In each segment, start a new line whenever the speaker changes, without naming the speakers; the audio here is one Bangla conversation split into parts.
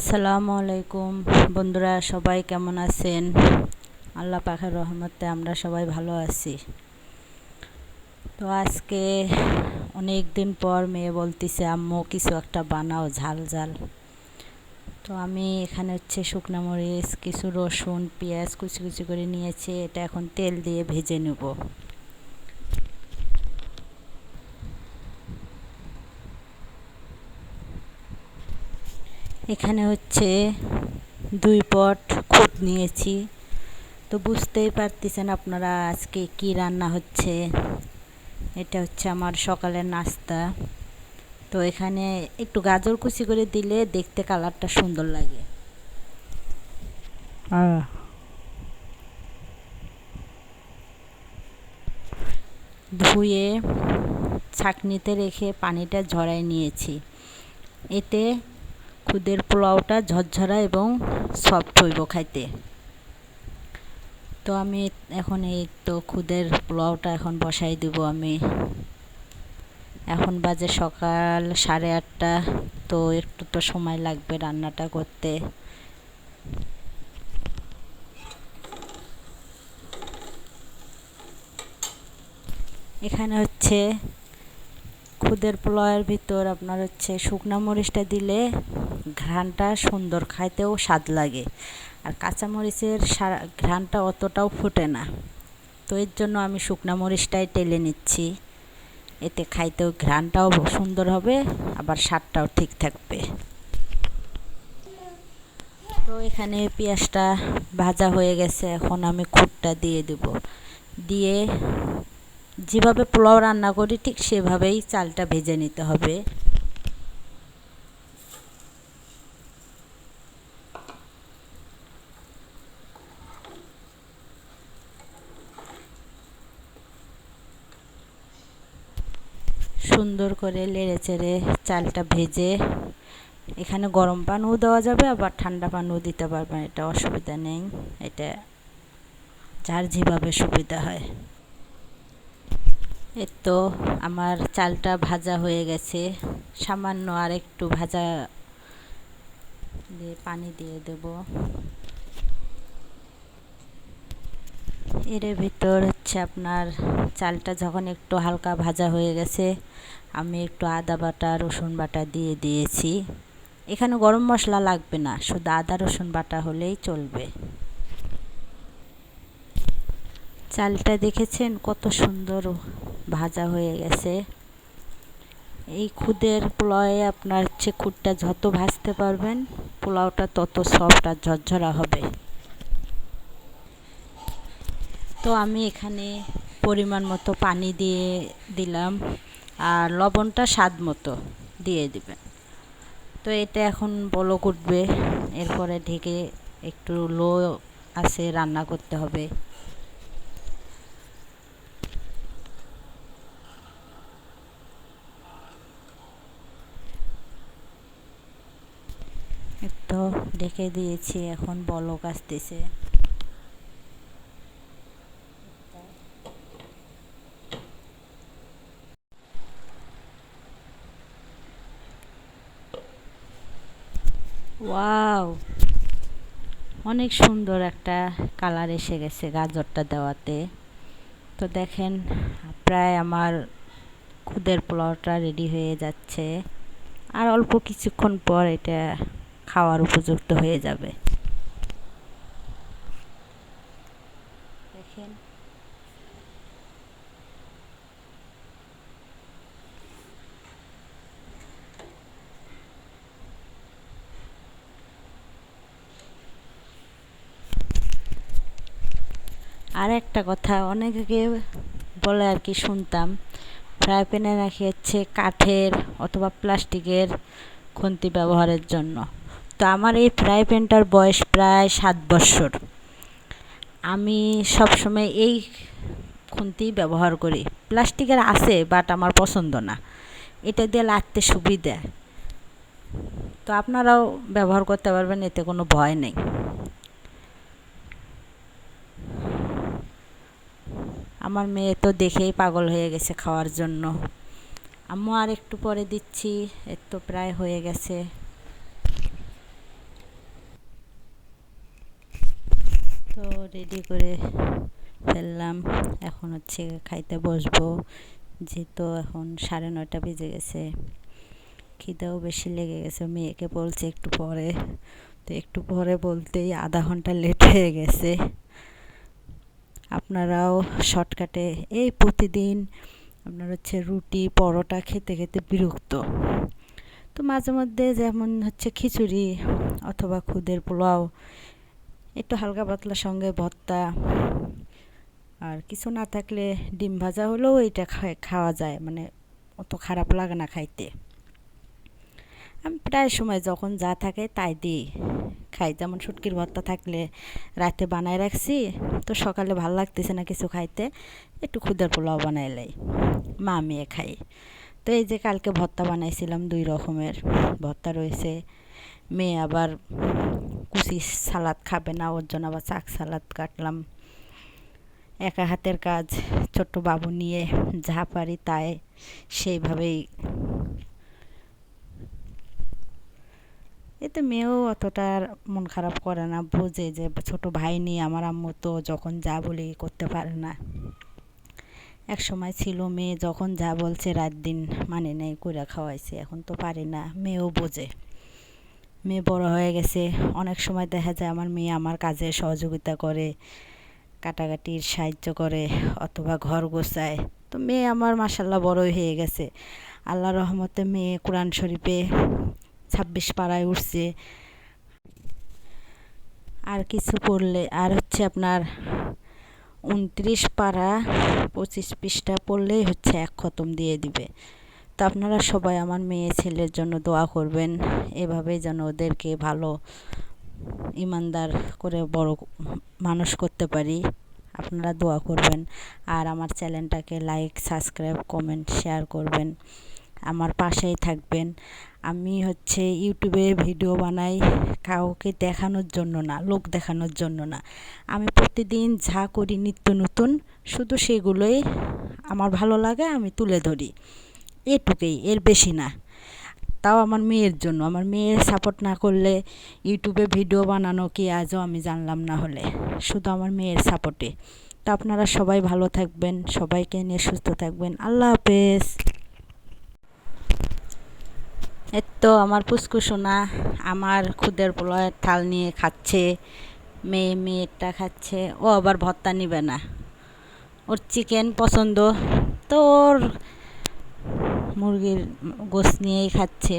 আসসালামু আলাইকুম বন্ধুরা, সবাই কেমন আছেন? আল্লাহ পাকের রহমতে আমরা সবাই ভালো আছি। তো আজকে অনেক দিন পর মেয়ে বলতেছে, আম্মু কিছু একটা বানাও ঝাল ঝাল। তো আমি এখানে শুকনো মরিচ, কিছু রসুন, পেঁয়াজ কুচি কুচি করে নিয়েছি। এটা এখন তেল দিয়ে ভেজে নেব। এখানে 2 পট খুদ নিয়েছি। তো বুঝতেই পারতেছেন আপনারা আজকে কি রান্না হচ্ছে। এটা আমার সকালের নাস্তা। তো এখানে একটু গাজর কুচি করে দিলে দেখতে কালারটা সুন্দর লাগে। ধুয়ে ছাঁকনিতে রেখে পানিটা ঝরাই নিয়েছি। এতে খুদের পোলাওটা ঝরঝরা এবং সফট হইব খাইতে। তো আমি এখন খুদের পোলাওটা এখন বসাই দেব। আমি এখন বাজে সকাল 8:30। তো একটু তো সময় লাগবে রান্নাটা করতে। এখানে খুদের পোলাওয়ের ভিতর আপনার শুকনা মরিচটা দিলে ঘ্রাণটা সুন্দর, খাইতেও স্বাদ লাগে। আর কাঁচা মরিচের ঘ্রাণটা অতটাও ফোটে না। তো এর জন্য আমি শুকনা মরিচটাই টেলে নিচ্ছি। এতে খাইতেও ঘ্রাণটাও সুন্দর হবে, আবার স্বাদটাও ঠিক থাকবে। তো এখানে পেঁয়াজটা ভাজা হয়ে গেছে। এখন আমি খুদটা দিয়ে দেব। দিয়ে যেভাবে পোলাও রান্না করি ঠিক সেভাবেই চালটা ভেজে নিতে হবে। সুন্দর করে নেড়ে চেড়ে চালটা ভেজে এখানে গরম পানিও দেওয়া যাবে, আবার ঠান্ডা পানিও দিতে পারবেন, এটা অসুবিধা নেই। এটা যার যেভাবে সুবিধা হয়। তো আমার চালটা ভাজা হয়ে গেছে। সামান্য আর একটু ভাজা দিয়ে পানি দিয়ে দেব। এর ভিতর আপনার চালটা যখন একটু হালকা ভাজা হয়ে গেছে, আমি একটু আদা বাটা রসুন বাটা দিয়ে দিয়েছি। এখানে গরম মশলা লাগবে না, শুধু আদা রসুন বাটা হলেই চলবে। চালটা দেখেছেন কত সুন্দর ভাজা হয়ে গেছে। এই খুদের পোলাওয়ে আপনার খুদটা যত ভাজতে পারবেন পোলাওটা তত সফট আর ঝরঝরা হবে। তো আমি এখানে পরিমাণ মতো পানি দিয়ে দিলাম, আর লবণটা স্বাদ মতো দিয়ে দিবেন। তো এটা এখন বলক উঠবে। এরপরে ঢেকে একটু লো আঁচে রান্না করতে হবে। তো ঢেকে দিয়েছি, এখন বলক আসতেছে। ওয়াও, অনেক সুন্দর একটা কালার এসে গেছে গাজরটা দেওয়াতে। তো দেখেন প্রায় আমার খুদের পোলাওটা রেডি হয়ে যাচ্ছে। আর অল্প কিছুক্ষণ পর এটা খাওয়ার উপযুক্ত হয়ে যাবে। দেখেন আর একটা কথা অনেকে বলে আর কি শুনতাম, ফ্রাই প্যানে নাকি কাঠের অথবা প্লাস্টিকের খুন্তি ব্যবহারের জন্য। তো আমার এই ফ্রাই প্যানটার বয়স প্রায় 7 বছর। আমি সবসময় এই খুন্তি ব্যবহার করি। প্লাস্টিকের আছে বাট আমার পছন্দ না, এটা দিয়ে লাড়তে সুবিধা। তো আপনারাও ব্যবহার করতে পারবেন, এতে কোনো ভয় নেই। আমার মেয়ে তো দেখেই পাগল হয়ে গেছে খাওয়ার জন্য। আম্মু আর একটু পরে দিচ্ছি, এর তো প্রায় হয়ে গেছে। রেডি করে ফেললাম। এখন হচ্ছে খাইতে বসবো, যেহেতু এখন 9:30 বেজে গেছে, খিদেও বেশি লেগে গেছে। মেয়েকে বলছে একটু পরে, তো একটু পরে বলতেই আধা ঘন্টা লেট হয়ে গেছে। আপনারাও শর্টকাটে এই প্রতিদিন আপনার হচ্ছে রুটি পরোটা খেতে খেতে বিরক্ত, তো মাঝে মধ্যে যেমন হচ্ছে খিচুড়ি অথবা খুদের পোলাও, একটু হালকা পাতলা সঙ্গে ভর্তা, আর কিছু না থাকলে ডিম ভাজা হলেও এটা খাওয়া যায়, মানে অত খারাপ লাগে না খাইতে। আমি প্রায় সময় যখন যা থাকে তাই দিই খাই। যেমন শুটকির ভর্তা থাকলে রাতে বানায় রাখছি, তো সকালে ভালো লাগতেছে না কিছু খাইতে, একটু খুদের পোলাও বানাইলাই মা মেয়ে খাই। তো এই যে কালকে ভর্তা বানাইছিলাম, 2 রকমের ভর্তা রয়েছে। মেয়ে আবার কুচি সালাদ খাবে না, ওর জন্য আবার চাক সালাদ কাটলাম। একা হাতের কাজ, ছোট্ট বাবু নিয়ে যা পারি তাই সেইভাবেই। এতে মেয়েও অতটা মন খারাপ করে না, বোঝে যে ছোট ভাই নিয়ে আমার আম্মু তো যখন যা বলি করতে পারে না। এক সময় ছিল মেয়ে যখন যা বলছে রাত দিন মানে নেই কইরা খাওয়াইছে, এখন তো পারি না। মেয়েও বোঝে, মেয়ে বড় হয়ে গেছে। অনেক সময় দেখা যায় আমার মেয়ে আমার কাজে সহযোগিতা করে, কাটাকাটির সাহায্য করে অথবা ঘর গোছায়। তো মেয়ে আমার মাশাল্লাহ বড়ই হয়ে গেছে, আল্লাহর রহমতে। মেয়ে কোরআন শরীফে 26 পাড়ায় উঠছে। আর কিছু পড়লে আর হচ্ছে আপনার 29 পারা 25 পৃষ্ঠা পড়লেই হচ্ছে 1 খতম দিয়ে দিবে। তো আপনারা সবাই আমার মেয়ে ছেলের জন্য দোয়া করবেন, এভাবেই যেন ওদেরকে ভালো ইমানদার করে বড় মানুষ করতে পারি। আপনারা দোয়া করবেন, আর আমার চ্যানেলটাকে লাইক সাবস্ক্রাইব কমেন্ট শেয়ার করবেন, আমার পাশেই থাকবেন। আমি হচ্ছে ইউটিউবে ভিডিও বানাই কাউকে দেখানোর জন্য না, লোক দেখানোর জন্য না। আমি প্রতিদিন যা করি নিত্য নতুন, শুধু সেগুলোই আমার ভালো লাগে, আমি তুলে ধরি, এটুকুই, এর বেশি না। তাও আমার মেয়ের জন্য। আমার মেয়ের সাপোর্ট না করলে ইউটিউবে ভিডিও বানানো কি আজও আমি জানলাম না, হলে শুধু আমার মেয়ের সাপোর্টে। তো আপনারা সবাই ভালো থাকবেন, সবাইকে নিয়ে সুস্থ থাকবেন। আল্লাহ হাফেজ। তো আমার পুচকু সোনা আমার খুদের পোলাওয়ের থাল নিয়ে খাচ্ছে, মেয়েটা খাচ্ছে। ও আবার ভর্তা নিবে না, ওর চিকেন পছন্দ, তো ওর মুরগির গোশত নিয়েই খাচ্ছে।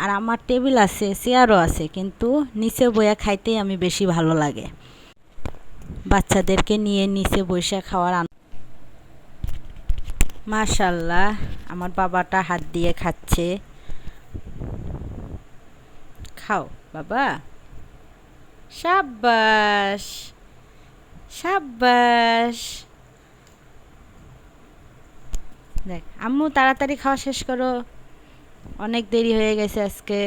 আর আমার টেবিল আছে, চেয়ারও আছে, কিন্তু নিচে বইয়া খাইতেই আমি বেশি ভালো লাগে। বাচ্চাদেরকে নিয়ে নিচে বসে খাওয়ার মাশাল্লাহ আমার বাবাটা হাত দিয়ে খাচ্ছে। খাও বাবা, সাব্বাস সাব্বাস। দেখ আম্মু, তাড়াতাড়ি খাওয়া শেষ করো, অনেক দেরি হয়ে গেছে আজকে।